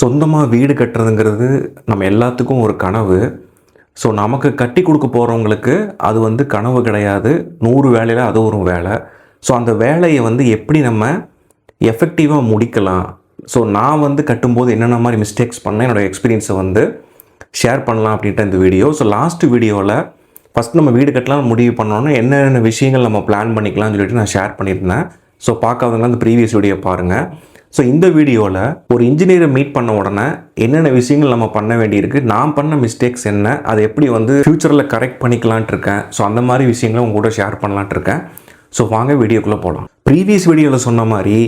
சொந்தமாக வீடு கட்டுறதுங்கிறது நம்ம எல்லாத்துக்கும் ஒரு கனவு. ஸோ நமக்கு கட்டி கொடுக்க போகிறவங்களுக்கு அது வந்து கனவு கிடையாது. 100 வேலையில் அது ஒரு வேலை. ஸோ அந்த வேலையை வந்து எப்படி நம்ம எஃபெக்டிவாக முடிக்கலாம். ஸோ நான் வந்து கட்டும்போது என்னென்ன மாதிரி மிஸ்டேக்ஸ் பண்ணேன், என்னோடய எக்ஸ்பீரியன்ஸை வந்து ஷேர் பண்ணலாம் அப்படின்ட்டு இந்த வீடியோ. ஸோ லாஸ்ட் வீடியோவில் ஃபஸ்ட் நம்ம வீடு கட்டலாம் முடிவு பண்ணோன்னா என்னென்ன விஷயங்கள் நம்ம பிளான் பண்ணிக்கலாம்னு சொல்லிட்டு நான் ஷேர் பண்ணியிருந்தேன். ஸோ பார்க்காதவங்க அந்த ப்ரீவியஸ் வீடியோ பாருங்கள். ஸோ இந்த வீடியோவில் ஒரு இன்ஜினியரை மீட் பண்ண உடனே என்னென்ன விஷயங்கள் நம்ம பண்ண வேண்டியிருக்கு, நான் பண்ண மிஸ்டேக்ஸ் என்ன, அதை எப்படி வந்து ஃப்யூச்சரில் கரெக்ட் பண்ணிக்கலான்ட்டு இருக்கேன். ஸோ அந்த மாதிரி விஷயங்களை உங்க கூட ஷேர் பண்ணலான்ட்டு இருக்கேன். ஸோ வாங்க வீடியோக்குள்ளே போகலாம். ப்ரீவியஸ் வீடியோவில் சொன்ன மாதிரி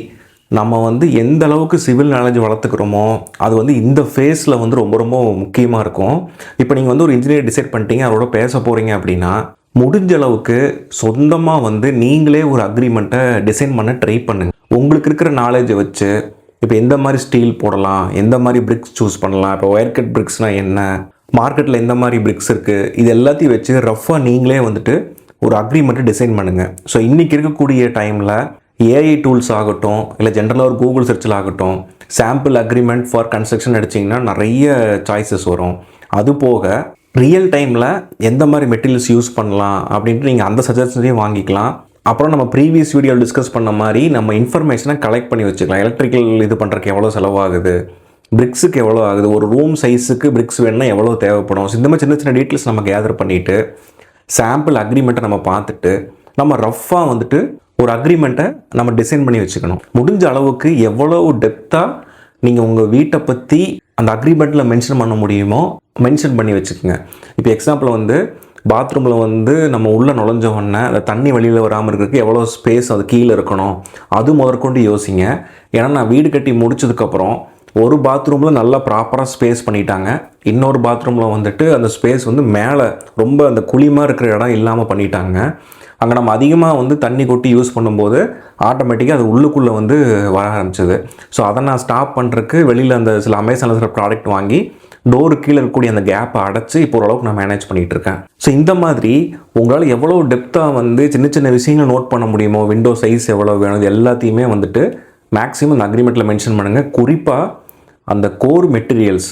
நம்ம வந்து எந்த அளவுக்கு சிவில் நாலேஜ் வளர்த்துக்கிறோமோ அது வந்து இந்த ஃபேஸில் வந்து ரொம்ப ரொம்ப முக்கியமாக இருக்கும். இப்போ நீங்கள் வந்து ஒரு இன்ஜினியர் டிசைட் பண்ணிட்டீங்க, அவரோட பேச போகிறீங்க அப்படின்னா முடிஞ்ச அளவுக்கு சொந்தமாக வந்து நீங்களே ஒரு அக்ரிமெண்ட்டை டிசைன் பண்ண ட்ரை பண்ணுங்கள். உங்களுக்கு இருக்கிற நாலேஜை வச்சு இப்போ எந்த மாதிரி ஸ்டீல் போடலாம், எந்த மாதிரி பிரிக்ஸ் சூஸ் பண்ணலாம், இப்போ ஒயர் கட் பிரிக்ஸ்னால் என்ன, மார்க்கெட்டில் எந்த மாதிரி பிரிக்ஸ் இருக்குது, இது எல்லாத்தையும் வச்சு ரஃப்பாக நீங்களே வந்துட்டு ஒரு அக்ரிமெண்ட்டை டிசைன் பண்ணுங்கள். ஸோ இன்றைக்கி இருக்கக்கூடிய டைமில் ஏஐ டூல்ஸ் ஆகட்டும், இல்லை ஜென்ரலாக ஒரு கூகுள் சர்ச்சில் ஆகட்டும், சாம்பிள் அக்ரிமெண்ட் ஃபார் கன்ஸ்ட்ரக்ஷன் அடிச்சிங்கன்னா நிறைய சாய்ஸஸ் வரும். அது போக ரியல் டைமில் எந்த மாதிரி மெட்டீரியல்ஸ் யூஸ் பண்ணலாம் அப்படின்ட்டு நீங்கள் அந்த சஜஷன்ஸையும் வாங்கிக்கலாம். அப்புறம் நம்ம ப்ரீவியஸ் வீடியோவில் டிஸ்கஸ் பண்ண மாதிரி நம்ம இன்ஃபர்மேஷனை கலெக்ட் பண்ணி வச்சுக்கலாம். எலக்ட்ரிக்கல் இது பண்ணுறதுக்கு எவ்வளோ செலவாகுது, பிரிக்ஸுக்கு எவ்வளோ ஆகுது, ஒரு ரூம் சைஸுக்கு பிரிக்ஸ் வேணுன்னா எவ்வளோ தேவைப்படும். இந்த மாதிரி சின்ன சின்ன டீட்டெயில்ஸ் நம்ம கேதர் பண்ணிவிட்டு சாம்பிள் அக்ரிமெண்ட்டை நம்ம பார்த்துட்டு நம்ம ரஃப்பாக வந்துட்டு ஒரு அக்ரிமெண்ட்டை நம்ம டிசைன் பண்ணி வச்சுக்கணும். முடிஞ்ச அளவுக்கு எவ்வளோ டெப்த்தாக நீங்கள் உங்கள் வீட்டை பற்றி அந்த அக்ரிமெண்ட்டில் மென்ஷன் பண்ண முடியுமோ மென்ஷன் பண்ணி வச்சுக்கோங்க. இப்போ எக்ஸாம்பிள் வந்து பாத்ரூமில் வந்து நம்ம உள்ளே நுழைஞ்ச உடனே அந்த தண்ணி வெளியில் வராமல் இருக்கிறதுக்கு எவ்வளோ ஸ்பேஸ் அது கீழே இருக்கணும், அது முதற்கொண்டு யோசிங்க. ஏன்னா நான் வீடு கட்டி முடிச்சதுக்கப்புறம் ஒரு பாத்ரூமில் நல்லா ப்ராப்பராக ஸ்பேஸ் பண்ணிட்டாங்க, இன்னொரு பாத்ரூமில் வந்துட்டு அந்த ஸ்பேஸ் வந்து மேலே ரொம்ப அந்த குழிமாக இருக்கிற இடம் இல்லாமல் பண்ணிட்டாங்க. அங்கே நம்ம அதிகமாக வந்து தண்ணி கொட்டி யூஸ் பண்ணும்போது ஆட்டோமேட்டிக்காக அது உள்ளுக்குள்ளே வந்து வர ஆரம்பிச்சது. ஸோ அதை நான் ஸ்டாப் பண்ணுறதுக்கு வெளியில் அந்த சில அமேசானில் சில ப்ராடக்ட் வாங்கி டோரு கீழே இருக்கக்கூடிய அந்த கேப்பை அடைச்சி இப்போ ஓரளவுக்கு நான் மேனேஜ் பண்ணிகிட்டு இருக்கேன். ஸோ இந்த மாதிரி உங்களால் எவ்வளோ டெப்த்தாக வந்து சின்ன சின்ன விஷயங்கள் நோட் பண்ண முடியுமோ, விண்டோ சைஸ் எவ்வளோ வேணும், இது எல்லாத்தையுமே வந்துட்டு மேக்ஸிமம் அந்த அக்ரிமெண்ட்டில் மென்ஷன் பண்ணுங்கள். குறிப்பாக அந்த கோர் மெட்டீரியல்ஸ்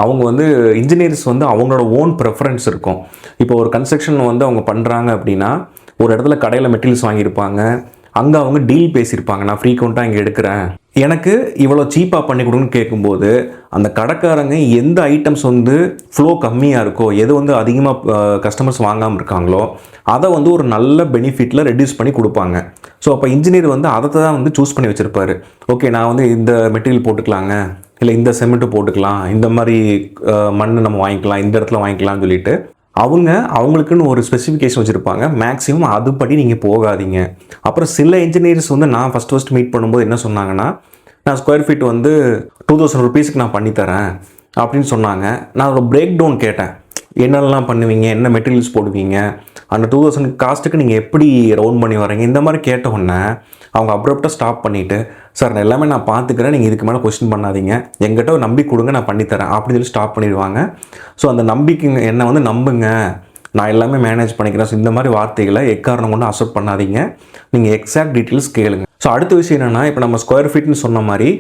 அவங்க வந்து இன்ஜினியர்ஸ் வந்து அவங்களோட ஓன் ப்ரெஃபரன்ஸ் இருக்கும். இப்போ ஒரு கன்ஸ்ட்ரக்ஷன் வந்து அவங்க பண்ணுறாங்க அப்படின்னா ஒரு இடத்துல கடையில் மெட்டீரியல்ஸ் வாங்கியிருப்பாங்க, அங்கே அவங்க டீல் பேசியிருப்பாங்க, நான் ஃப்ரீக்வெண்ட்டாக இங்கே எடுக்கிறேன், எனக்கு இவ்வளோ சீப்பாக பண்ணி கொடுன்னு கேட்கும்போது அந்த கடைக்காரங்க எந்த ஐட்டம்ஸ் வந்து ஃப்ளோ கம்மியாக இருக்கோ, எது வந்து அதிகமாக கஸ்டமர்ஸ் வாங்காமல் இருக்காங்களோ அதை வந்து ஒரு நல்ல பெனிஃபிட்டில் ரெடியூஸ் பண்ணி கொடுப்பாங்க. ஸோ அப்போ இன்ஜினியர் வந்து அதை தான் வந்து சூஸ் பண்ணி வச்சுருப்பாரு. ஓகே, நான் வந்து இந்த மெட்டீரியல் போட்டுக்கலாங்க, இல்லை இந்த சிமெண்ட்டு போட்டுக்கலாம், இந்த மாதிரி மண் நம்ம வாங்கிக்கலாம், இந்த இடத்துல வாங்கிக்கலாம்னு சொல்லிட்டு அவங்களுக்குன்னு ஒரு ஸ்பெசிஃபிகேஷன் வச்சுருப்பாங்க. மேக்ஸிமம் அதுபடி நீங்கள் போகாதீங்க. அப்புறம் சில இன்ஜினியர்ஸ் வந்து நான் ஃபஸ்ட் மீட் பண்ணும்போது என்ன சொன்னாங்கன்னா, நான் ஸ்கொயர் ஃபீட் வந்து 2000 ருபீஸுக்கு நான் பண்ணித்தரேன் அப்படின்னு சொன்னாங்க. நான் ஒரு பிரேக் டவுன் கேட்டேன், என்னெல்லாம் பண்ணுவீங்க, என்ன மெட்டீரியல்ஸ் போடுவீங்க, அந்த 2000 காஸ்ட்டுக்கு நீங்கள் எப்படி ரவுண்ட் பண்ணி வரீங்க, இந்த மாதிரி கேட்ட உடனே அவங்க அப்ரப்டாக ஸ்டாப் பண்ணிவிட்டு, சார் நான் எல்லாமே நான் பார்த்துக்கிறேன், நீங்கள் இதுக்கு மேலே கொஸ்டின் பண்ணாதீங்க, எங்கிட்ட ஒரு நம்பி கொடுங்க, நான் பண்ணித்தரேன் அப்படின்னு சொல்லி ஸ்டாப் பண்ணிடுவாங்க. ஸோ அந்த நம்பிக்கை என்னை வந்து நம்புங்க, நான் எல்லாமே மேனேஜ் பண்ணிக்கிறேன். ஸோ இந்த மாதிரி வார்த்தைகளை எக்காரணம் கொண்டு அக்செப்ட் பண்ணாதீங்க, நீங்கள் எக்ஸாக்ட் டீட்டெயில்ஸ் கேளுங்க. ஸோ அடுத்த விஷயம் என்னென்னா, இப்போ நம்ம ஸ்கொயர் ஃபீட்னு சொன்ன மாதிரி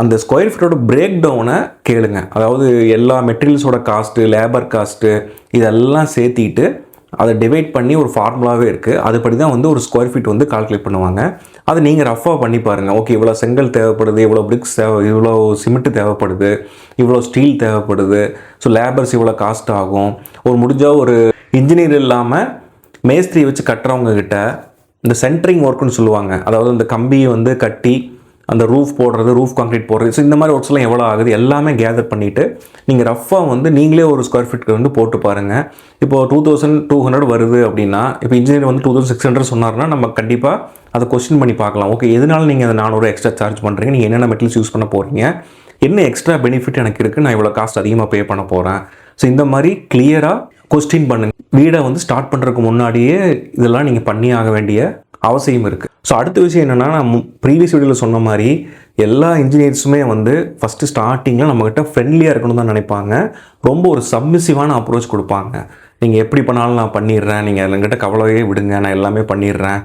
அந்த ஸ்கொயர் ஃபீட்டோட பிரேக் டவுனை கேளுங்க. அதாவது எல்லா மெட்டீரியல்ஸோட காஸ்ட்டு, லேபர் காஸ்ட்டு இதெல்லாம் சேர்த்திட்டு அதை டிவைட் பண்ணி ஒரு ஃபார்முலாவே இருக்குது. அதுபடி தான் வந்து ஒரு ஸ்கொயர் ஃபீட் வந்து கால்குலேட் பண்ணுவாங்க. அதை நீங்கள் ரஃபாக பண்ணி பாருங்கள். ஓகே, இவ்வளோ செங்கல் தேவைப்படுது, இவ்வளோ பிரிக்ஸ் இவ்வளோ சிமெண்ட்டு தேவைப்படுது, இவ்வளோ ஸ்டீல் தேவைப்படுது, ஸோ லேபர்ஸ் இவ்வளோ காஸ்ட் ஆகும். ஒரு முடிஞ்சால் ஒரு இன்ஜினியர் இல்லாமல் மேஸ்திரி வச்சு கட்டுறவங்க கிட்ட இந்த சென்ட்ரிங் ஒர்க்குன்னு சொல்லுவாங்க. அதாவது இந்த கம்பியை வந்து கட்டி அந்த ரூஃப் போடுறது, ரூஃப் கான்க்ரீட் போடுறது, ஸோ இந்த மாதிரி ஒர்க்ஸ்லாம் எவ்வளோ ஆகுது எல்லாமே கேதர் பண்ணிவிட்டு நீங்கள் ரஃபாக வந்து நீங்களே ஒரு ஸ்கொயர் ஃபீட்டுக்கு வந்து போட்டு பாருங்கள். இப்போது 2200 வருது அப்படின்னா, இப்போ இன்ஜினியர் வந்து 2600 சொன்னார்னா நம்ம கண்டிப்பாக அதை கொஸ்டின் பண்ணி பார்க்கலாம். ஓகே, எதனால நீங்கள் அதை 400 எக்ஸ்ட்ரா சார்ஜ் பண்ணுறீங்க, நீங்கள் என்னென்ன மெட்டீரியல்ஸ் யூஸ் பண்ண போகிறீங்க, என்ன எக்ஸ்ட்ரா பெனிஃபிட் எனக்கு இருக்குது, நான் இவ்வளோ காஸ்ட் அதிகமாக பே பண்ண போகிறேன். ஸோ இந்த மாதிரி கிளியராக கொஸ்டின் பண்ணுங்கள். வீடை வந்து ஸ்டார்ட் பண்ணுறதுக்கு முன்னாடியே இதெல்லாம் நீங்கள் பண்ணி ஆக வேண்டிய அவசியம் இருக்குது. ஸோ அடுத்த விஷயம் என்னென்னா, நான் ப்ரீவியஸ் வீடியோவில் சொன்ன மாதிரி எல்லா இன்ஜினியர்ஸுமே வந்து ஃபஸ்ட்டு ஸ்டார்டிங்கில் நம்மக்கிட்ட ஃப்ரெண்ட்லியாக இருக்கணும் தான் நினைப்பாங்க. ரொம்ப ஒரு சப்மிசிவான அப்ரோச் கொடுப்பாங்க. நீங்கள் எப்படி பண்ணாலும் நான் பண்ணிடுறேன், நீங்கள் என்கிட்ட கவலையே விடுங்க, நான் எல்லாமே பண்ணிடுறேன்,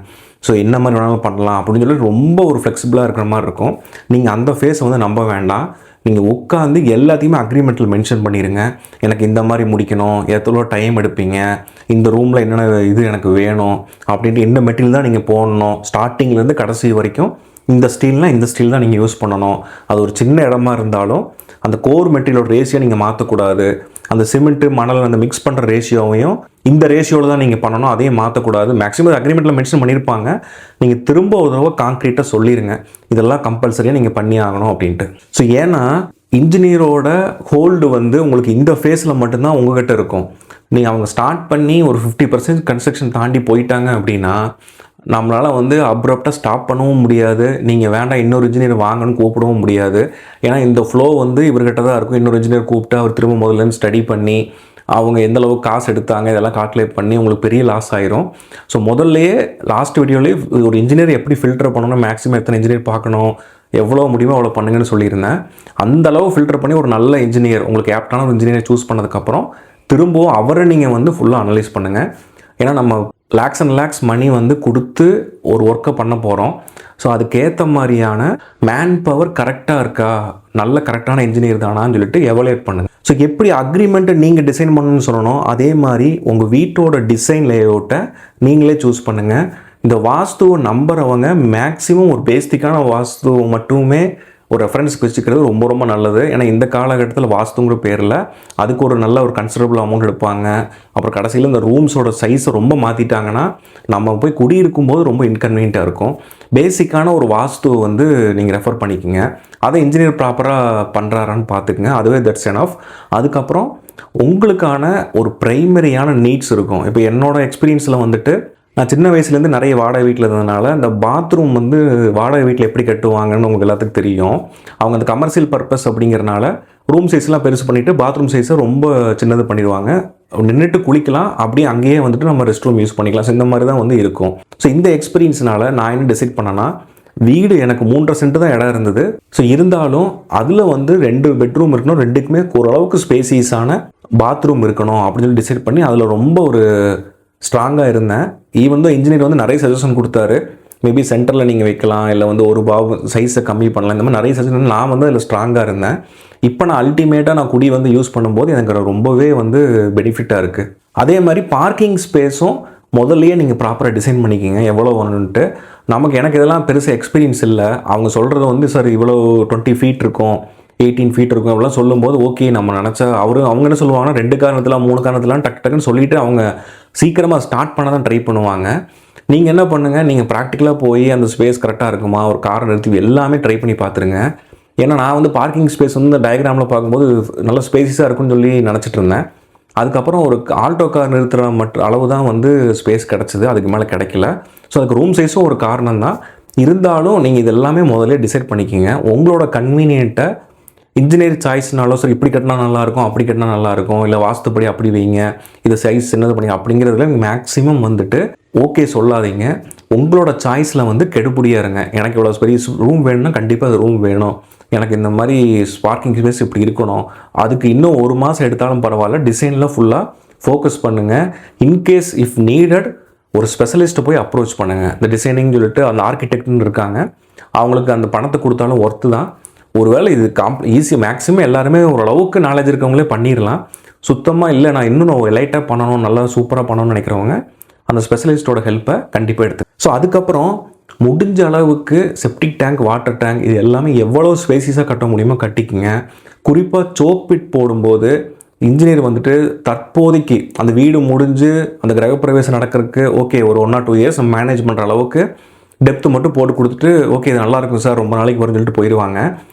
ஸோ என்ன மாதிரி வேணாலும் பண்ணலாம் அப்படின்னு சொல்லி ரொம்ப ஒரு ஃப்ளெக்சிபிளாக இருக்கிற மாதிரி இருக்கும். நீங்கள் அந்த ஃபேஸை வந்து நம்ப வேண்டாம். நீங்கள் உட்காந்து எல்லாத்தையுமே அக்ரிமெண்ட்டில் மென்ஷன் பண்ணிடுங்க. எனக்கு இந்த மாதிரி முடிக்கணும், எவ்வளோ டைம் எடுப்பீங்க, இந்த ரூமில் என்னென்ன இது எனக்கு வேணும் அப்படின்ட்டு என்ன மெட்டீரியல் தான் நீங்கள் போடணும், ஸ்டார்டிங்லேருந்து கடைசி வரைக்கும் இந்த ஸ்டீல்னால் இந்த ஸ்டீல் தான் நீங்கள் யூஸ் பண்ணணும். அது ஒரு சின்ன இடமா இருந்தாலும் அந்த கோர் மெட்டீரியலோட ரேஷியோ நீங்கள் மாற்றக்கூடாது. அந்த சிமெண்ட்டு மணல் அந்த மிக்ஸ் பண்ணுற ரேஷியோவையும் இந்த ரேஷியோவில் தான் நீங்கள் பண்ணணும், அதையும் மாற்றக்கூடாது. மேக்ஸிமம் அக்ரிமெண்ட்டில் மென்ஷன் பண்ணியிருப்பாங்க. நீங்கள் திரும்ப ஒரு தடவை கான்க்ரீட்டாக சொல்லிடுங்க, இதெல்லாம் கம்பல்சரியாக நீங்கள் பண்ணி ஆகணும் அப்படின்ட்டு. ஸோ ஏன்னா இன்ஜினியரோட ஹோல்டு வந்து உங்களுக்கு இந்த ஃபேஸில் மட்டும்தான் உங்ககிட்ட இருக்கும். நீங்கள் அவங்க ஸ்டார்ட் பண்ணி ஒரு 50% கன்ஸ்ட்ரக்ஷன் தாண்டி போயிட்டாங்க அப்படின்னா நம்மளால் வந்து அப்ரப்டாக ஸ்டாப் பண்ணவும் முடியாது. நீங்கள் வேண்டாம் இன்னொரு இன்ஜினியர் வாங்கன்னு கூப்பிடவும் முடியாது. ஏன்னா இந்த ஃப்ளோ வந்து இவர்கிட்ட தான் இருக்கும். இன்னொரு இன்ஜினியர் கூப்பிட்டு அவர் திரும்ப முதல்லேருந்து ஸ்டடி பண்ணி அவங்க எந்த அளவுக்கு காசு எடுத்தாங்க இதெல்லாம் கால்குலேட் பண்ணி உங்களுக்கு பெரிய லாஸ் ஆயிரும். ஸோ முதல்லையே லாஸ்ட் வீடியோலேயே ஒரு இன்ஜினியர் எப்படி ஃபில்டர் பண்ணணும், மேக்ஸிமம் எத்தனை இன்ஜினியர் பார்க்கணும், எவ்வளோ முடியுமோ அவ்வளோ பண்ணுங்கன்னு சொல்லியிருந்தேன். அந்த அளவு ஃபில்டர் பண்ணி ஒரு நல்ல இன்ஜினியர் உங்களுக்கு ஆப்டான ஒரு இன்ஜினியர் சூஸ் பண்ணதுக்கப்புறம் திரும்பவும் அவரை நீங்கள் வந்து ஃபுல்லாக அனலைஸ் பண்ணுங்கள். ஏன்னா நம்ம லேக்ஸ் அண்ட் லேக்ஸ் மணி வந்து கொடுத்து ஒரு ஒர்க்கை பண்ண போகிறோம். ஸோ அதுக்கேற்ற மாதிரியான மேன் பவர் கரெக்டாக இருக்கா, நல்ல கரெக்டான இன்ஜினியர் தானான்னு சொல்லிட்டு எவலுவேட் பண்ணுங்கள். ஸோ எப்படி அக்ரிமெண்ட்டை நீங்கள் டிசைன் பண்ணணும்னு சொல்லணும், அதே மாதிரி உங்கள் வீட்டோட டிசைன் லேஅவுட்டை நீங்களே சூஸ் பண்ணுங்கள். இந்த வாஸ்துவை நம்புறவங்க மேக்ஸிமம் ஒரு பேசிக்கான வாஸ்துவை மட்டுமே ஒரு ரெஃபரன்ஸ்க்கு வச்சுக்கிறது ரொம்ப ரொம்ப நல்லது. ஏன்னா இந்த காலகட்டத்தில் வாஸ்துங்கிற பேரில் அதுக்கு ஒரு நல்ல ஒரு கன்சிடரபிள் அமௌண்ட் எடுப்பாங்க. அப்புறம் கடைசியில் இந்த ரூம்ஸோட சைஸை ரொம்ப மாற்றிட்டாங்கன்னா நம்ம போய் குடியிருக்கும் போது ரொம்ப இன்கன்வீனியண்ட்டாக இருக்கும். பேசிக்கான ஒரு வாஸ்துவை வந்து நீங்கள் ரெஃபர் பண்ணிக்கோங்க. அதை இன்ஜினியர் ப்ராப்பராக பண்ணுறாரான்னு பார்த்துக்குங்க, அதுவே தட்ஸ் எனஃப். அதுக்கப்புறம் உங்களுக்கான ஒரு ப்ரைமரியான நீட்ஸ் இருக்கும். இப்போ என்னோடய எக்ஸ்பீரியன்ஸில் வந்துட்டு நான் சின்ன வயசுலேருந்து நிறைய வாடகை வீட்டில் இருந்ததுனால இந்த பாத்ரூம் வந்து வாடகை வீட்டில் எப்படி கட்டுவாங்கன்னு உங்களுக்கு எல்லாத்துக்கும் தெரியும். அவங்க அந்த கமர்ஷியல் பர்பஸ் அப்படிங்கிறனால ரூம் சைஸ்லாம் பெருசு பண்ணிவிட்டு பாத்ரூம் சைஸை ரொம்ப சின்னது பண்ணிடுவாங்க. நின்றுட்டு குளிக்கலாம், அப்படியே அங்கேயே வந்துட்டு நம்ம ரெஸ்ட் ரூம் யூஸ் பண்ணிக்கலாம். ஸோ இந்த மாதிரி தான் வந்து இருக்கும். ஸோ இந்த எக்ஸ்பீரியன்ஸ்னால நான் என்ன டிசைட் பண்ணேன்னா, வீடு எனக்கு 3.5 சென்ட் தான் இடம் இருந்தது. ஸோ இருந்தாலும் அதில் வந்து 2 பெட்ரூம் இருக்கணும், 2க்குமே ஓரளவுக்கு ஸ்பேசியஸான பாத்ரூம் இருக்கணும் அப்படின்னு சொல்லி டிசைட் பண்ணி அதில் ரொம்ப ஒரு ஸ்ட்ராங்காக இருந்தேன். ஈவன் தான் இன்ஜினியர் வந்து நிறைய சஜஷன் கொடுத்தாரு. மேபி சென்டரில் நீங்கள் வைக்கலாம், இல்லை வந்து ஒரு பாவு சைஸை கம்மி பண்ணலாம், இந்த மாதிரி நிறைய சஜஷன். நான் வந்து அதில் ஸ்ட்ராங்காக இருந்தேன். இப்போ நான் அல்டிமேட்டாக நான் குடி வந்து யூஸ் பண்ணும்போது எனக்கு ரொம்பவே வந்து பெனிஃபிட்டாக இருக்குது. அதே மாதிரி பார்க்கிங் ஸ்பேஸும் முதல்லையே நீங்கள் ப்ராப்பராக டிசைன் பண்ணிக்கிங்க எவ்வளோ வேணுன்ட்டு. எனக்கு இதெல்லாம் பெருசாக எக்ஸ்பீரியன்ஸ் இல்லை. அவங்க சொல்கிறது வந்து சார் இவ்வளோ 20 ஃபீட் இருக்கும், 18 ஃபீட் இருக்கும் அப்படிலாம் சொல்லும்போது ஓகே நம்ம நினச்சா அவங்க என்ன சொல்லுவாங்கன்னா 2 காரணத்தில் 3 காரணத்துலாம் டக்குன்னு சொல்லிவிட்டு அவங்க சீக்கிரமாக ஸ்டார்ட் பண்ண தான் ட்ரை பண்ணுவாங்க. நீங்கள் என்ன பண்ணுங்கள், நீங்கள் ப்ராக்டிக்கலாக போய் அந்த ஸ்பேஸ் கரெக்டாக இருக்குமா, ஒரு காரை நிறுத்தி எல்லாமே ட்ரை பண்ணி பார்த்துருங்க. ஏன்னா நான் வந்து பார்க்கிங் ஸ்பேஸ் வந்து இந்த டயக்ராமில் பார்க்கும்போது நல்ல ஸ்பேஸஸாக இருக்குன்னு சொல்லி நினச்சிட்டு இருந்தேன். அதுக்கப்புறம் ஒரு ஆல்டோ கார் நிறுத்துகிற அளவு தான் வந்து ஸ்பேஸ் கிடச்சிது, அதுக்கு மேலே கிடைக்கல. ஸோ அதுக்கு ரூம் சைஸும் ஒரு காரணம் தான். இருந்தாலும் நீங்கள் இது எல்லாமே முதல்ல டிசைட் பண்ணிக்கிங்க. உங்களோட கன்வீனியன்ட்டை இன்ஜினியர் சாய்ஸ்னாலும் சரி, இப்படி கட்டினா நல்லாயிருக்கும், அப்படி கட்டினா நல்லாயிருக்கும், இல்லை வாஸ்துப்படி அப்படி வைங்க, இது சைஸ் சின்னது பண்ணி அப்படிங்கிறதுல மேக்ஸிமம் வந்துட்டு ஓகே சொல்லாதீங்க. உங்களோட சாய்ஸில் வந்து கெடுபடியாக இருங்க. எனக்கு இவ்வளோ பெரிய ரூம் வேணும்னா கண்டிப்பாக அது ரூம் வேணும், எனக்கு இந்த மாதிரி பார்க்கிங் ஸ்பேஸ் இப்படி இருக்கணும், அதுக்கு இன்னும் 1 மாதம் எடுத்தாலும் பரவாயில்ல, டிசைனில் ஃபுல்லாக ஃபோக்கஸ் பண்ணுங்கள். இன்கேஸ் இஃப் நீடட் ஒரு ஸ்பெஷலிஸ்ட்டை போய் அப்ரோச் பண்ணுங்கள். இந்த டிசைனிங் சொல்லிட்டு அந்த ஆர்கிடெக்ட்னு இருக்காங்க, அவங்களுக்கு அந்த பணத்தை கொடுத்தாலும் ஒர்த்து தான். ஒருவேளை இது ஈஸியாக மேக்ஸிமம் எல்லாருமே ஓரளவுக்கு நாலேஜ் இருக்கவங்களே பண்ணிடலாம். சுத்தமாக இல்லை நான் இன்னும் லைட்டாக பண்ணணும், நல்லா சூப்பராக பண்ணணும்னு நினைக்கிறவங்க அந்த ஸ்பெஷலிஸ்ட்டோட ஹெல்ப்பை கண்டிப்பாக எடுத்து. ஸோ அதுக்கப்புறம் முடிஞ்ச அளவுக்கு செப்டிக் டேங்க், வாட்டர் டேங்க் இது எல்லாமே எவ்வளோ ஸ்பேசிஸாக கட்ட முடியுமோ கட்டிக்குங்க. குறிப்பாக சோக் பிட் போடும்போது இன்ஜினியர் வந்துட்டு தற்போதைக்கு அந்த வீடு முடிஞ்சு அந்த கிரகப்பிரவேசம் நடக்கிறதுக்கு ஓகே ஒரு 1 or 2 இயர்ஸ் மேனேஜ் பண்ணுற அளவுக்கு டெப்த்து மட்டும் போட்டு கொடுத்துட்டு ஓகே இது நல்லாயிருக்கும் சார் ரொம்ப நாளைக்கு வரும்னு சொல்லிட்டு போயிடுவாங்க.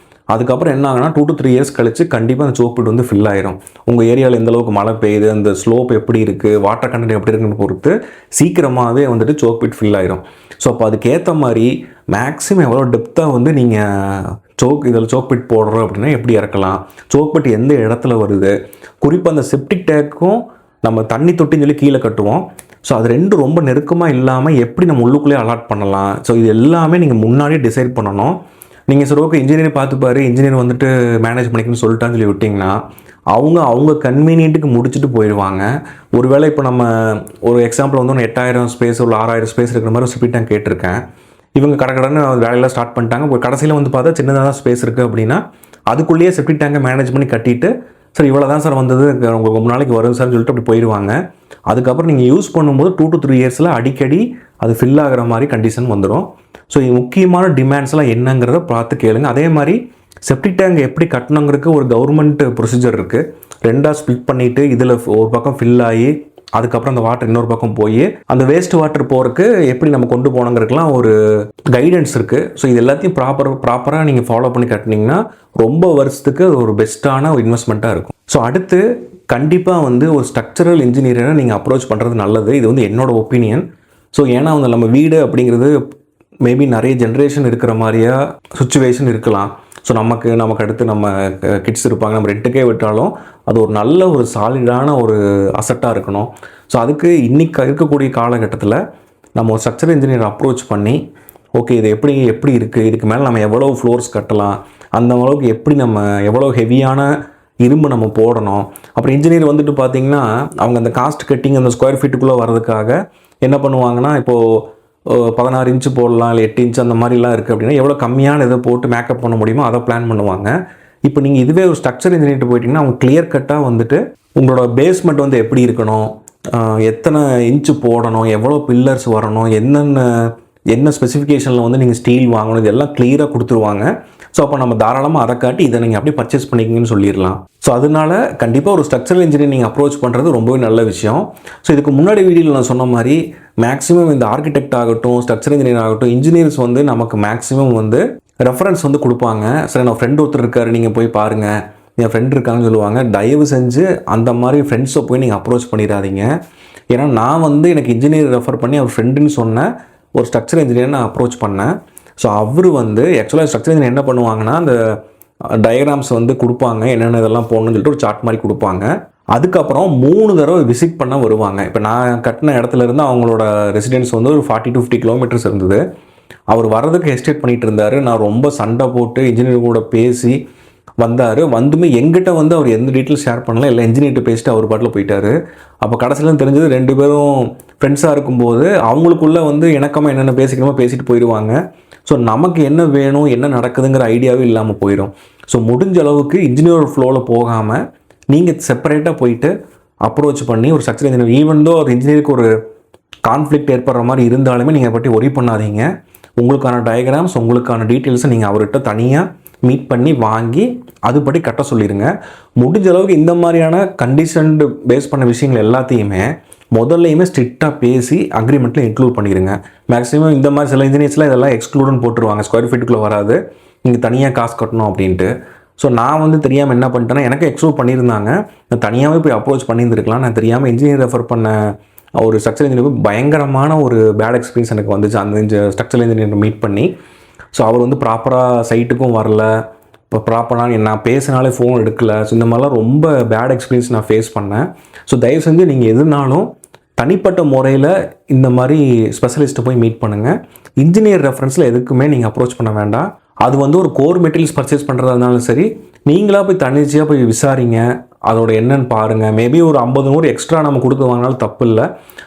அதுக்கப்புறம் என்ன ஆகுனா 2 to 3 இயர்ஸ் கழிச்சு கண்டிப்பாக அந்த சோக் பிட் வந்து ஃபில் ஆயிரும். உங்கள் ஏரியாவில் எந்த அளவுக்கு மழை பெய்யுது, அந்த ஸ்லோப் எப்படி இருக்குது, வாட்டர் கண்டென்ட் எப்படி இருக்குன்னு பொறுத்து சீக்கிரமாகவே வந்துட்டு சோக் பிட் ஃபில் ஆயிரும். ஸோ அப்போ அதுக்கேற்ற மாதிரி மேக்ஸிமம் எவ்வளோ டெப்த்தாக வந்து நீங்கள் இதில் சோக் பிட் போடுறோம் அப்படின்னா எப்படி இறக்கலாம், சோக் பிட் எந்த இடத்துல வருது, குறிப்பாக அந்த செப்டிக் டேங்க்கும் நம்ம தண்ணி தொட்டின்னு சொல்லி கீழே கட்டுவோம். ஸோ அது 2 ரொம்ப நெருக்கமாக இல்லாமல் எப்படி நம்ம உள்ளுக்குள்ளேயே அலாட் பண்ணலாம். ஸோ இது எல்லாமே நீங்கள் முன்னாடியே டிசைட் பண்ணணும். நீங்கள் சரி ஓகே இன்ஜினியர் பார்த்துப்பாரு, இன்ஜினியர் வந்துட்டு மேனேஜ் பண்ணிக்கணும்னு சொல்லிட்டான்னு சொல்லி விட்டிங்கன்னா அவங்க கன்வீனியன்ட்டுக்கு முடிச்சுட்டு போயிடுவாங்க. ஒருவேளை இப்போ நம்ம ஒரு எக்ஸாம்பிள் வந்து 8000 ஸ்பேஸ் ஒரு 6000 ஸ்பேஸ் இருக்கிற மாதிரி ஒரு செப்டிக் டேங்க் கேட்டிருக்கேன். இவங்க கடன்னு வேலையெல்லாம் ஸ்டார்ட் பண்ணிட்டாங்க. கடைசியில் வந்து பார்த்தா சின்னதாக தான் ஸ்பேஸ் இருக்குது அப்படின்னா அதுக்குள்ளேயே செப்டிக் டேங்கை மேனேஜ் பண்ணி கட்டிட்டு சார் இவ்வளோ தான் சார் வந்தது உங்களுக்கு 3 நாளைக்கு வரும் சார்னு சொல்லிட்டு அப்படி போயிடுவாங்க. அதுக்கப்புறம் நீங்கள் யூஸ் பண்ணும்போது 2 to 3 இயர்ஸில் அடிக்கடி அது ஃபில் ஆகிற மாதிரி கண்டிஷன் வந்துடும். ஸோ முக்கியமான டிமாண்ட்ஸ்லாம் என்னங்கிறத பார்த்து கேளுங்க. அதே மாதிரி செப்டிக் டேங்க் எப்படி கட்டணுங்கிறதுக்கு ஒரு கவர்மெண்ட் ப்ரொசீஜர் இருக்குது. 2ஆக ஸ்ப்ளிட் பண்ணிவிட்டு இதில் ஒரு பக்கம் ஃபில் ஆகி அதுக்கப்புறம் அந்த வாட்டர் இன்னொரு பக்கம் போய் அந்த வேஸ்ட் வாட்டர் போகிறதுக்கு எப்படி நம்ம கொண்டு போனோங்கிறதுக்கெலாம் ஒரு கைடன்ஸ் இருக்குது. ஸோ இது எல்லாத்தையும் ப்ராப்பராக நீங்கள் ஃபாலோ பண்ணி கட்டினீங்கன்னா ரொம்ப வருஷத்துக்கு ஒரு பெஸ்ட்டான ஒரு இன்வெஸ்ட்மெண்ட்டாக இருக்கும். ஸோ அடுத்து கண்டிப்பாக வந்து ஒரு ஸ்ட்ரக்சரல் இன்ஜினியரை நீங்கள் அப்ரோச் பண்ணுறது நல்லது. இது வந்து என்னோட ஒப்பீனியன். ஸோ ஏன்னா வந்து நம்ம வீடு அப்படிங்கிறது மேபி நிறைய ஜென்ரேஷன் இருக்கிற மாதிரியா சுச்சுவேஷன் இருக்கலாம். ஸோ நமக்கு அடுத்து நம்ம கிட்ஸ் இருப்பாங்க. நம்ம ரெண்ட்டுக்கே விட்டாலும் அது ஒரு நல்ல ஒரு சாலிடான ஒரு அசட்டாக இருக்கணும். ஸோ அதுக்கு இன்றைக்கி இருக்கக்கூடிய காலகட்டத்தில் நம்ம ஒரு ஸ்ட்ரக்சரல் இன்ஜினியர் அப்ரோச் பண்ணி ஓகே இது எப்படி இருக்குது, இதுக்கு மேலே நம்ம எவ்வளோ ஃப்ளோர்ஸ் கட்டலாம், அந்த அளவுக்கு எப்படி நம்ம எவ்வளோ ஹெவியான இரும்பு நம்ம போடணும். அப்புறம் இன்ஜினியர் வந்துட்டு பார்த்திங்கன்னா அவங்க அந்த காஸ்ட் கட்டிங் அந்த ஸ்கொயர் ஃபீட்டுக்குள்ளே வர்றதுக்காக என்ன பண்ணுவாங்கன்னா, இப்போது 16 இன்ச்சு போடலாம், இல்லை 8 இன்ச்சு அந்த மாதிரிலாம் இருக்குது அப்படின்னா எவ்வளோ கம்மியான இதை போட்டு மேக்கப் பண்ண முடியுமோ அதை பிளான் பண்ணுவாங்க. இப்போ நீங்கள் இதுவே ஒரு ஸ்ட்ரக்சர் இன்ஜினியர் போயிட்டிங்கன்னா அவங்க கிளியர் கட்டாக வந்துட்டு உங்களோட பேஸ்மெண்ட் வந்து எப்படி இருக்கணும், எத்தனை இன்ச்சு போடணும், எவ்வளோ பில்லர்ஸ் வரணும், என்ன ஸ்பெசிஃபிகேஷனில் வந்து நீங்கள் ஸ்டீல் வாங்கணும், இதெல்லாம் கிளியராக கொடுத்துருவாங்க. ஸோ அப்போ நம்ம தாராளமாக அதை காட்டி இதை நீங்கள் அப்படியே பர்ச்சேஸ் பண்ணிக்கிங்கன்னு சொல்லிடலாம். ஸோ அதனால கண்டிப்பாக ஒரு ஸ்ட்ரக்சரல் இன்ஜினியர் நீங்கள் அப்ரோச் பண்ணுறது ரொம்பவே நல்ல விஷயம். ஸோ இதுக்கு முன்னாடி வீடியோவில் நான் சொன்ன மாதிரி மேக்ஸிமம் இந்த ஆர்கிடெக்ட் ஆகட்டும், ஸ்ட்ரக்சரல் இன்ஜினியர் ஆகட்டும், இன்ஜினியர்ஸ் வந்து நமக்கு மேக்ஸிமம் வந்து ரெஃபரன்ஸ் வந்து கொடுப்பாங்க. சரி நான் ஃப்ரெண்ட் ஒருத்தர் இருக்காரு, நீங்கள் போய் பாருங்கள், என் ஃப்ரெண்ட் இருக்காங்கன்னு சொல்லுவாங்க. தயவு செஞ்சு அந்த மாதிரி ஃப்ரெண்ட்ஸை போய் நீங்கள் அப்ரோச் பண்ணிடாதீங்க. ஏன்னா நான் வந்து எனக்கு இன்ஜினியர் ரெஃபர் பண்ணி அவர் ஃப்ரெண்டுன்னு சொன்ன ஒரு ஸ்ட்ரக்சரல் இன்ஜினியர் நான் அப்ரோச் பண்ணேன். ஸோ அவர் வந்து ஆக்சுவலாக ஸ்ட்ரக்சர் இன்ஜினியர் என்ன பண்ணுவாங்கன்னா அந்த டயக்ராம்ஸ் வந்து கொடுப்பாங்க, என்னென்ன இதெல்லாம் போடணும்னு சொல்லிட்டு ஒரு சார்ட் மாதிரி கொடுப்பாங்க. அதுக்கப்புறம் 3 தடவை விசிட் பண்ண வருவாங்க. இப்போ நான் கட்டின இடத்துல இருந்து அவங்களோட ரெசிடென்ஸ் வந்து ஒரு 40 to 50 கிலோமீட்டர்ஸ் இருந்தது. அவர் வர்றதுக்கு ஹெஸ்டேட் பண்ணிகிட்டு இருந்தார். நான் ரொம்ப சண்டை போட்டு இன்ஜினியர் கூட பேசி வந்தார். வந்துமே எங்கிட்ட வந்து அவர் எந்த டீட்டெயில்ஸ் ஷேர் பண்ணல, இல்லை இன்ஜினியர்கிட்ட பேசிட்டு அவர் பாட்டில் போயிட்டார். அப்போ கடைசியில் தெரிஞ்சது 2 பேரும் ஃப்ரெண்ட்ஸாக இருக்கும்போது அவங்களுக்குள்ளே வந்து இணக்கமாக என்னென்ன பேசிக்கணுமோ பேசிட்டு போயிடுவாங்க. ஸோ நமக்கு என்ன வேணும், என்ன நடக்குதுங்கிற ஐடியாவே இல்லாமல் போயிடும். ஸோ முடிஞ்ச அளவுக்கு இன்ஜினியர் ஃப்ளோவில் போகாமல் நீங்கள் செப்பரேட்டாக போயிட்டு அப்ரோச் பண்ணி ஒரு ஸ்ட்ரக்சர் இன்ஜினியர் ஈவன் தோ ஒரு இன்ஜினியருக்கு ஒரு கான்ஃப்ளிக்ட் ஏற்படுற மாதிரி இருந்தாலுமே நீங்கள் பற்றி ஒரி பண்ணாதீங்க. உங்களுக்கான டயக்ராம்ஸ், உங்களுக்கான டீட்டெயில்ஸை நீங்கள் அவர்கிட்ட தனியாக மீட் பண்ணி வாங்கி அதுபடி கட்ட சொல்லிடுங்க. முடிஞ்ச அளவுக்கு இந்த மாதிரியான கண்டிஷன்டு பேஸ் பண்ண விஷயங்கள் எல்லாத்தையுமே முதல்லையுமே ஸ்ட்ரிக்டாக பேசி அக்ரிமெண்ட்டில் இன்க்ளூட் பண்ணிடுங்க. மேக்ஸிமம் இந்த மாதிரி சில இன்ஜினியர்ஸ்லாம் இதெல்லாம் எக்ஸ்க்ளூடுன்னு போட்டுருவாங்க, ஸ்கொயர் ஃபீட்டுக்குள்ளே வராது, நீங்கள் தனியாக காசு கட்டணும் அப்படின்ட்டு. ஸோ நான் வந்து தெரியாமல் என்ன பண்ணிட்டேன்னா எனக்கு எக்ஸ்க்ளூட் பண்ணியிருந்தாங்க, நான் தனியாகவே போய் அப்ரோச் பண்ணியிருந்துருக்கலாம். நான் தெரியாமல் இன்ஜினியர் ரெஃபர் பண்ண ஒரு ஸ்ட்ரக்சர் இன்ஜினியர் பயங்கரமான ஒரு பேட் எக்ஸ்பீரியன்ஸ் எனக்கு வந்துச்சு அந்த ஸ்ட்ரக்சர் இன்ஜினியர் மீட் பண்ணி. ஸோ அவர் வந்து ப்ராப்பராக சைட்டுக்கும் வரல, இப்போ ப்ராப்பராக நான் பேசினாலே ஃபோன் எடுக்கலை. ஸோ இந்த மாதிரிலாம் ரொம்ப பேட் எக்ஸ்பீரியன்ஸ் நான் ஃபேஸ் பண்ணேன். ஸோ தயவு செஞ்சு நீங்கள் எதுனாலும் தனிப்பட்ட முறையில் இந்த மாதிரி ஸ்பெஷலிஸ்ட்டை போய் மீட் பண்ணுங்கள். இன்ஜினியர் ரெஃபரன்ஸில் எதுக்குமே நீங்கள் அப்ரோச் பண்ண வேண்டாம். அது வந்து ஒரு கோர் மெட்டீரியல்ஸ் பர்ச்சேஸ் பண்ணுறதா இருந்தாலும் சரி, நீங்களாக போய் தனிச்சையாக போய் விசாரிங்க, அதோட என்னன்னு பாருங்கள். மேபி ஒரு 50-100 எக்ஸ்ட்ரா நம்ம கொடுத்து வாங்கினாலும் தப்பு இல்லை.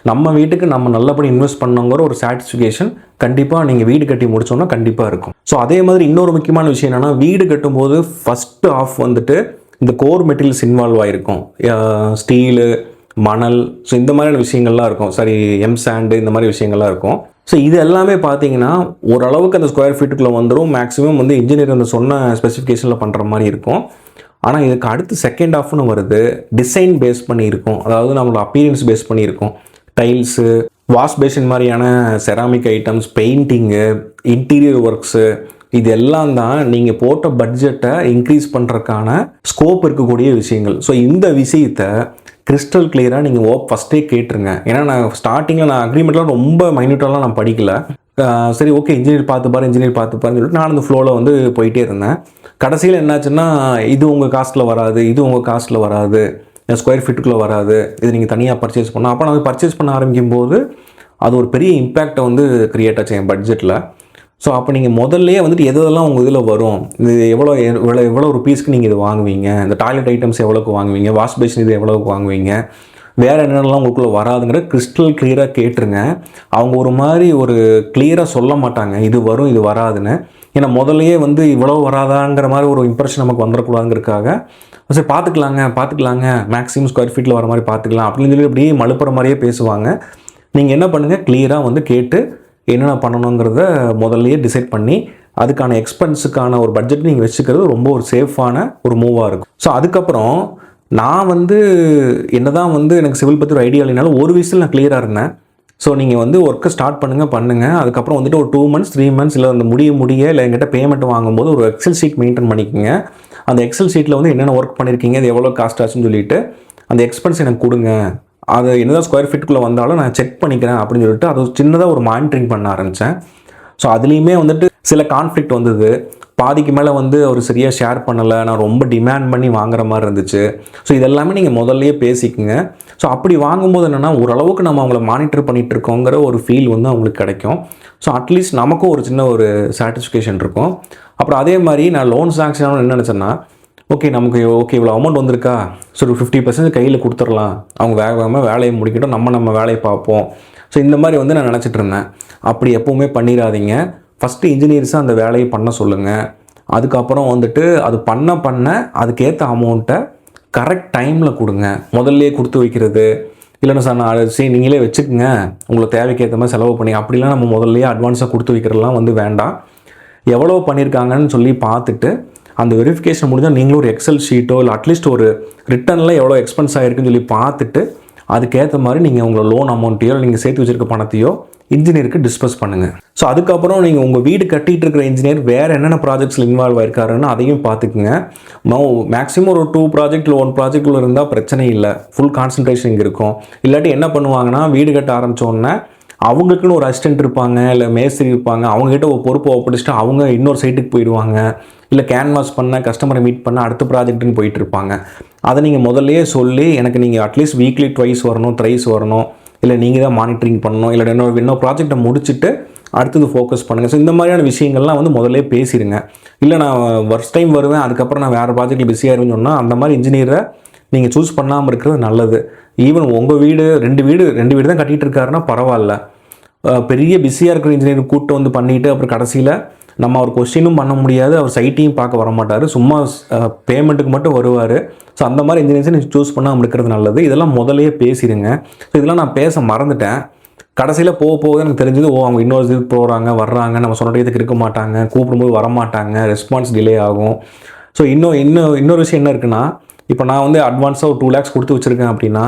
நம்ம வீட்டுக்கு நம்ம நல்லபடி இன்வெஸ்ட் பண்ணோங்கிற ஒரு சாட்டிஸ்ஃபிகேஷன் கண்டிப்பாக நீங்கள் வீடு கட்டி முடிச்சோன்னா கண்டிப்பாக இருக்கும். ஸோ அதே மாதிரி இன்னொரு முக்கியமான விஷயம் என்னென்னா, வீடு கட்டும்போது ஃபஸ்ட்டு ஆஃப் வந்துட்டு இந்த கோர் மெட்டீரியல்ஸ் இன்வால்வ் ஆகிருக்கும். ஸ்டீலு, மணல், ஸோ இந்த மாதிரியான விஷயங்கள்லாம் இருக்கும். சரி, சாண்டு, இந்த மாதிரி விஷயங்கள்லாம் இருக்கும். ஸோ இது எல்லாமே பார்த்தீங்கன்னா ஓரளவுக்கு அந்த ஸ்கொயர் ஃபீட்டுக்குள்ளே வந்துடும். மேக்ஸிமம் வந்து இன்ஜினியர் அந்த சொன்ன ஸ்பெசிஃபிகேஷனில் பண்ணுற மாதிரி இருக்கும். ஆனால் இதுக்கு அடுத்து செகண்ட் ஆஃப்னு வருது, டிசைன் பேஸ் பண்ணி இருக்கும். அதாவது நம்மளோட அப்பீரியன்ஸ் பேஸ் பண்ணியிருக்கோம். டைல்ஸு, வாஷ் பேஷன் மாதிரியான ceramic items, painting, interior works, இது எல்லாம் தான் நீங்கள் போட்ட பட்ஜெட்டை இன்க்ரீஸ் பண்ணுறதுக்கான ஸ்கோப் இருக்கக்கூடிய விஷயங்கள். ஸோ இந்த விஷயத்தை கிறிஸ்டல் கிளியராக நீங்கள் ஃபஸ்ட்டே கேட்டுருங்க. ஏன்னா நான் ஸ்டார்டிங்கில் நான் அக்ரிமெண்ட்லாம் ரொம்ப மைன்யூட்டாலாம் நான் படிக்கல. சரி ஓகே இன்ஜினியர் பார்த்துப்பாருன்னு சொல்லிட்டு நான் அந்த ஃப்ளோவில் வந்து போயிட்டே இருந்தேன். கடைசியில் என்னாச்சுன்னா, இது உங்கள் காஸ்ட்டில் வராது, இது உங்கள் காஸ்ட்டில் வராது, ஸ்கொயர் ஃபீட்டுக்குள்ளே வராது, இது நீங்கள் தனியாக பர்ச்சேஸ் பண்ணலாம். அப்போ நான் பர்ச்சேஸ் பண்ண ஆரம்பிக்கும் போது அது ஒரு பெரிய இம்பேக்டை வந்து க்ரியேட் ஆச்சு என் பட்ஜெட்டில். ஸோ அப்போ நீங்கள் முதல்லையே வந்துட்டு எதெல்லாம் உங்கள் இதில் வரும், இது எவ்வளோ ஒரு பீஸ்க்கு நீங்கள் இது வாங்குவீங்க, இந்த டாய்லெட் ஐட்டம்ஸ் எவ்வளோக்கு வாங்குவீங்க, வாஷ் பேஷன் இது எவ்வளோக்கு வாங்குவீங்க, வேறு என்னென்னலாம் உங்களுக்குள்ளே வராதுங்கிற கிறிஸ்டல் கிளியராக கேட்டுருங்க. அவங்க ஒரு மாதிரி ஒரு கிளியராக சொல்ல மாட்டாங்க இது வரும் இது வராதுன்னு. ஏன்னா முதல்லையே வந்து இவ்வளோ வராதாங்கிற மாதிரி ஒரு இம்ப்ரெஷன் நமக்கு வந்துடக்கூடாதுங்கிறதுக்காக சரி பார்த்துக்கலாங்க மேக்ஸிமம் ஸ்கொயர் ஃபீட்டில் வர மாதிரி பார்த்துக்கலாம் அப்படின்னு சொல்லி அப்படியே மழுப்புற மாதிரியே பேசுவாங்க. நீங்கள் என்ன பண்ணுங்கள், கிளியராக வந்து கேட்டு என்னென்ன பண்ணணுங்கிறத முதல்லையே டிசைட் பண்ணி அதுக்கான எக்ஸ்பென்ஸுக்கான ஒரு பட்ஜெட் நீங்கள் வச்சுக்கிறது ரொம்ப ஒரு சேஃபான ஒரு மூவாக இருக்கும். ஸோ அதுக்கப்புறம் நான் வந்து என்னதான் வந்து எனக்கு சிவில் பற்றி ஒரு ஐடியா இல்லைனாலும் ஒரு விஷயத்தில் நான் கிளியராக இருந்தேன். ஸோ நீங்கள் வந்து ஒர்க்கை ஸ்டார்ட் பண்ணுங்கள். அதுக்கப்புறம் வந்துட்டு ஒரு 2 months 3 months இல்லை அந்த முடிய இல்லை எங்கிட்ட பேமெண்ட் வாங்கும்போது ஒரு எக்ஸல் ஷீட் மெயின்டைன் பண்ணிக்கோங்க. அந்த எக்ஸல் ஷீட்டில் வந்து என்னென்ன ஒர்க் பண்ணியிருக்கீங்க, அது எவ்வளோ காஸ்ட் ஆச்சுன்னு சொல்லிட்டு அந்த எக்ஸ்பென்ஸ் எனக்கு கொடுங்க. அது என்னதான் ஸ்கொயர் ஃபீட்டுக்குள்ளே வந்தாலும் நான் செக் பண்ணிக்கிறேன் அப்படின்னு சொல்லிட்டு அது சின்னதாக ஒரு மானிட்டரிங் பண்ண ஆரம்பித்தேன். ஸோ அதுலேயுமே வந்துட்டு சில கான்ஃப்ளிக்ட் வந்தது. பாதிக்கு மேலே வந்து அவர் சரியாக ஷேர் பண்ணலை, நான் ரொம்ப டிமாண்ட் பண்ணி வாங்குற மாதிரி இருந்துச்சு. ஸோ இதெல்லாமே நீங்கள் முதல்லையே பேசிக்குங்க. ஸோ அப்படி வாங்கும்போது என்னென்னா ஓரளவுக்கு நம்ம அவங்கள மானிட்டர் பண்ணிகிட்டு இருக்கோங்கிற ஒரு ஃபீல் வந்து அவங்களுக்கு கிடைக்கும். ஸோ அட்லீஸ்ட் நமக்கும் ஒரு சின்ன ஒரு சாட்டிஸ்ஃபேக்ஷன் இருக்கும். அப்புறம் அதே மாதிரி நான் லோன் சாங்ஷன் என்ன நினச்சேன்னா, நமக்கு இவ்வளோ அமௌண்ட் வந்திருக்கா, ஸோ ஒரு 50% கையில் கொடுத்துடலாம், அவங்க வேகமாக வேலையை முடிக்கட்டும், நம்ம வேலையை பார்ப்போம். ஸோ இந்த மாதிரி வந்து நான் நினச்சிட்டு இருந்தேன். அப்படி எப்போவுமே பண்ணிடாதீங்க. ஃபஸ்ட்டு இன்ஜினியர்ஸை அந்த வேலையை பண்ண சொல்லுங்கள். அதுக்கப்புறம் வந்துட்டு அது பண்ண அதுக்கேற்ற அமௌண்ட்டை கரெக்ட் டைமில் கொடுங்க. முதல்லையே கொடுத்து வைக்கிறது இல்லைன்னா சார் நான் சரி நீங்களே வச்சுக்கோங்க, உங்களுக்கு தேவைக்கேற்ற மாதிரி செலவு பண்ணி அப்படிலாம் நம்ம முதல்லையே அட்வான்ஸாக கொடுத்து வைக்கிறதுலாம் வந்து வேண்டாம். எவ்வளோ பண்ணியிருக்காங்கன்னு சொல்லி பார்த்துட்டு அந்த வெரிஃபிகேஷன் முடிஞ்சால் நீங்களும் ஒரு எக்ஸல் ஷீட்டோ இல்லை அட்லீஸ்ட் ஒரு ரிட்டர்னில் எவ்வளோ எக்ஸ்பென்ஸ் ஆகிருக்குன்னு சொல்லி பார்த்துட்டு அதுக்கேற்ற மாதிரி நீங்கள் உங்களோட லோன் அமௌண்ட்டையோ நீங்கள் சேர்த்து வச்சுருக்க பணத்தையோ இன்ஜினியருக்கு டிஸ்பஸ் பண்ணுங்கள். ஸோ அதுக்கப்புறம் நீங்கள் உங்கள் வீடு கட்டிகிட்டு இருக்கிற இன்ஜினியர் வேறு என்னென்ன ப்ராஜெக்ட்ஸில் இன்வால்வ் ஆயிருக்காருன்னு அதையும் பார்த்துக்குங்க. மேக்ஸிமம் ஒரு 2 ப்ராஜெக்டில் 1 ப்ராஜெக்டில் இருந்தால் பிரச்சனை இல்லை, ஃபுல் கான்சன்ட்ரேஷன் இங்கே இருக்கும். இல்லாட்டி என்ன பண்ணுவாங்கன்னா, வீடு கட்ட ஆரம்பித்தோடனே அவங்களுக்குன்னு ஒரு அசிஸ்டன்ட் இருப்பாங்க, இல்லை மேஸ்திரி இருப்பாங்க, அவங்ககிட்ட ஒரு பொறுப்பை ஒப்படைச்சிட்டு அவங்க இன்னொரு சைட்டுக்கு போயிடுவாங்க, இல்லை கேன்வாஸ் பண்ண கஸ்டமரை மீட் பண்ண அடுத்த ப்ராஜெக்ட்டுன்னு போயிட்டு இருப்பாங்க. அதை நீங்கள் முதல்லையே சொல்லி எனக்கு நீங்கள் அட்லீஸ்ட் வீக்லி 2 வரணும், 3 வரணும், இல்லை நீங்கள் தான் மானிட்டரிங் பண்ணணும், இல்லை இன்னொரு ப்ராஜெக்டை முடிச்சுட்டு அடுத்தது ஃபோக்கஸ் பண்ணுங்கள். ஸோ இந்த மாதிரியான விஷயங்கள்லாம் வந்து முதல்ல பேசிடுங்க. இல்லை நான் ஃபர்ஸ்ட் டைம் வருவேன் அதுக்கப்புறம் நான் வேறு ப்ராஜெக்ட்டில் பிஸியாகிருவேன்னு சொன்னால் அந்த மாதிரி இன்ஜினியரை நீங்கள் சூஸ் பண்ணாமல் இருக்கிறது நல்லது. ஈவன் உங்கள் வீடு 2 வீடு தான் கட்டிகிட்டு இருக்காருன்னா பரவாயில்ல. பெரிய பிஸியாக இருக்கிற இன்ஜினியர் கூப்பிட்டு வந்து பண்ணிவிட்டு அப்புறம் கடைசியில் நம்ம அவர் கொஸ்டினும் பண்ண முடியாது, அவர் சைட்டையும் பார்க்க வர மாட்டார், சும்மா பேமெண்ட்டுக்கு மட்டும் வருவார். ஸோ அந்த மாதிரி இன்ஜினியர்ஸை நீங்கள் சூஸ் பண்ணாமல் இருக்கிறது நல்லது. இதெல்லாம் முதலையே பேசிடுங்க. ஸோ இதெல்லாம் நான் பேச மறந்துட்டேன். கடைசியில் போக எனக்கு தெரிஞ்சது அவங்க இன்னொரு இது போகிறாங்க வர்றாங்க, நம்ம சொன்ன இடத்துக்கு இருக்க மாட்டாங்க, கூப்பிடும்போது வரமாட்டாங்க, ரெஸ்பான்ஸ் டிலே ஆகும். ஸோ இன்னொரு விஷயம் என்ன இருக்குன்னா, இப்போ நான் வந்து அட்வான்ஸாக ஒரு 2 lakhs கொடுத்து வச்சுருக்கேன் அப்படின்னா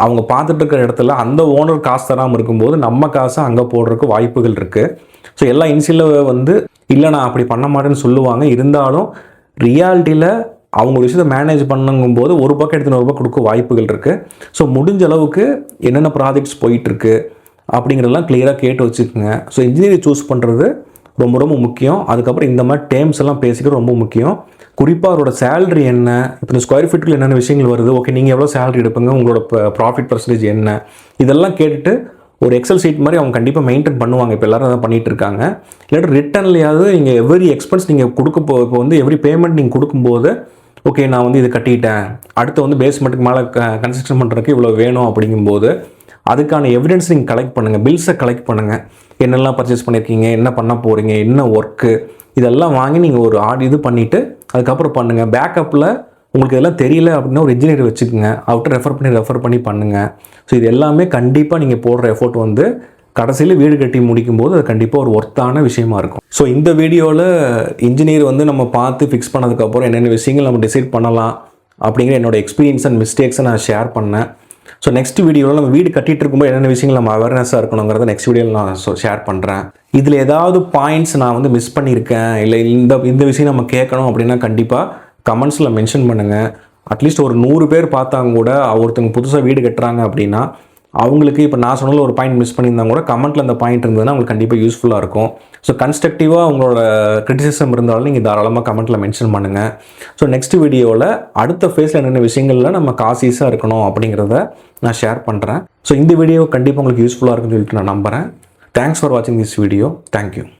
அவங்க பார்த்துட்டு இருக்கிற இடத்துல அந்த ஓனர் காசு தராமல் இருக்கும்போது நம்ம காசை அங்கே போடுறதுக்கு வாய்ப்புகள் இருக்குது. ஸோ எல்லா இன்சியலில் வந்து இல்லை நான் அப்படி பண்ண மாட்டேன்னு சொல்லுவாங்க. இருந்தாலும் ரியாலிட்டியில் அவங்க ஒரு விஷயத்தை மேனேஜ் பண்ணுங்கும்போது ஒரு பக்கம் எடுத்து 100 ரூபாய் கொடுக்க வாய்ப்புகள் இருக்குது. ஸோ முடிஞ்ச அளவுக்கு என்னென்ன ப்ராஜெக்ட்ஸ் போயிட்டுருக்கு அப்படிங்கிறதெல்லாம் கிளியராக கேட்டு வச்சுக்கோங்க. ஸோ இன்ஜினியரிங் சூஸ் பண்ணுறது ரொம்ப ரொம்ப முக்கியம். அதுக்கப்புறம் இந்த மாதிரி டேர்ம்ஸ் எல்லாம் பேசிக்கிறது ரொம்ப முக்கியம். குறிப்பாக அவரோட சேலரி என்ன, இப்போ இந்த ஸ்கொயர் ஃபீட்டுக்கு என்னென்ன விஷயங்கள் வருது, நீங்கள் எவ்வளோ சேலரி எடுப்பீங்க, உங்களோட ப்ராஃபிட் பர்சன்டேஜ் என்ன, இதெல்லாம் கேட்டுட்டு ஒரு எக்ஸல் ஷீட் மாதிரி அவங்க கண்டிப்பாக மெயின்டைன் பண்ணுவாங்க. இப்போ எல்லாரும் அதான் பண்ணிகிட்டு இருக்காங்க. இல்லாட்டி ரிட்டர்ன்லையாவது நீங்கள் எவ்ரி எக்ஸ்பென்ஸ் நீங்கள் இப்போ வந்து எவ்ரி பேமெண்ட் நீங்கள் கொடுக்கும்போது நான் வந்து இது கட்டிட்டேன், அடுத்து வந்து பேஸ்மெண்ட்டுக்கு மேலே கன்ஸ்ட்ரக்ஷன் பண்ணுறதுக்கு இவ்வளோ வேணும் அப்படிங்கும்போது அதுக்கான எவிடன்ஸ் நீங்கள் கலெக்ட் பண்ணுங்கள், பில்ஸை கலெக்ட் பண்ணுங்கள். என்னெல்லாம் பர்ச்சேஸ் பண்ணியிருக்கீங்க, என்ன பண்ண போகிறீங்க, என்ன ஒர்க்கு, இதெல்லாம் வாங்கி நீங்கள் ஒரு இது பண்ணிவிட்டு அதுக்கப்புறம் பண்ணுங்கள். பேக்கப்பில் உங்களுக்கு இதெல்லாம் தெரியல அப்படின்னா ஒரு இன்ஜினியர் வச்சுக்கோங்க, அவர்கிட்ட ரெஃபர் பண்ணி பண்ணுங்கள். ஸோ இது எல்லாமே கண்டிப்பாக நீங்கள் போடுற எஃபோர்ட் வந்து கடைசியில் வீடு கட்டி முடிக்கும்போது அது கண்டிப்பாக ஒரு ஒர்த்தான விஷயமா இருக்கும். ஸோ இந்த வீடியோவில் இன்ஜினியர் வந்து நம்ம பார்த்து ஃபிக்ஸ் பண்ணதுக்கப்புறம் என்னென்ன விஷயங்கள் நம்ம டிசைட் பண்ணலாம் அப்படிங்கிற என்னோடய எக்ஸ்பீரியன்ஸ் அண்ட் மிஸ்டேக்ஸை நான் ஷேர் பண்ணேன். ஸோ நெக்ஸ்ட் வீடியோவில் நம்ம வீடு கட்டிகிட்டு இருக்கும்போது என்னென்ன விஷயங்கள் நம்ம அவேர்னஸாக இருக்கணுங்கிறத நெக்ஸ்ட் வீடியோவில் நான் ஷேர் பண்ணுறேன். இதில் ஏதாவது பாயிண்ட்ஸ் நான் வந்து மிஸ் பண்ணியிருக்கேன், இல்லை இந்த விஷயம் நம்ம கேட்கணும் அப்படின்னா கண்டிப்பாக கமெண்ட்ஸில் மென்ஷன் பண்ணுங்கள். அட்லீஸ்ட் ஒரு 100 பேர் பார்த்தாங்க கூட ஒருத்தங்க புதுசாக வீடு கட்டுறாங்க அப்படின்னா அவங்களுக்கு இப்போ நான் சொன்னதில் ஒரு பாயிண்ட் மிஸ் பண்ணியிருந்தாங்க கூட கமெண்ட்டில் அந்த பாயிண்ட் இருந்ததுன்னா அவங்களுக்கு கண்டிப்பாக யூஸ்ஃபுல்லாக இருக்கும். ஸோ கன்ஸ்ட்ரக்டிவாக உங்களோட கிரிட்டிசிசம் இருந்தாலும் நீங்கள் தாராளமாக கமெண்ட்டில் மென்ஷன் பண்ணுங்கள். ஸோ நெக்ஸ்ட் வீடியோவில் அடுத்த ஃபேஸில் என்னென்ன விஷயங்களில் நம்ம காசியஸாக இருக்கணும் அப்படிங்கிறத நான் ஷேர் பண்ணுறேன். ஸோ இந்த வீடியோ கண்டிப்பாக உங்களுக்கு யூஸ்ஃபுல்லாக இருக்குன்னு சொல்லிட்டு நான் நம்புகிறேன். தேங்க்ஸ் ஃபார் வாட்சிங் திஸ் வீடியோ. தேங்க்யூ.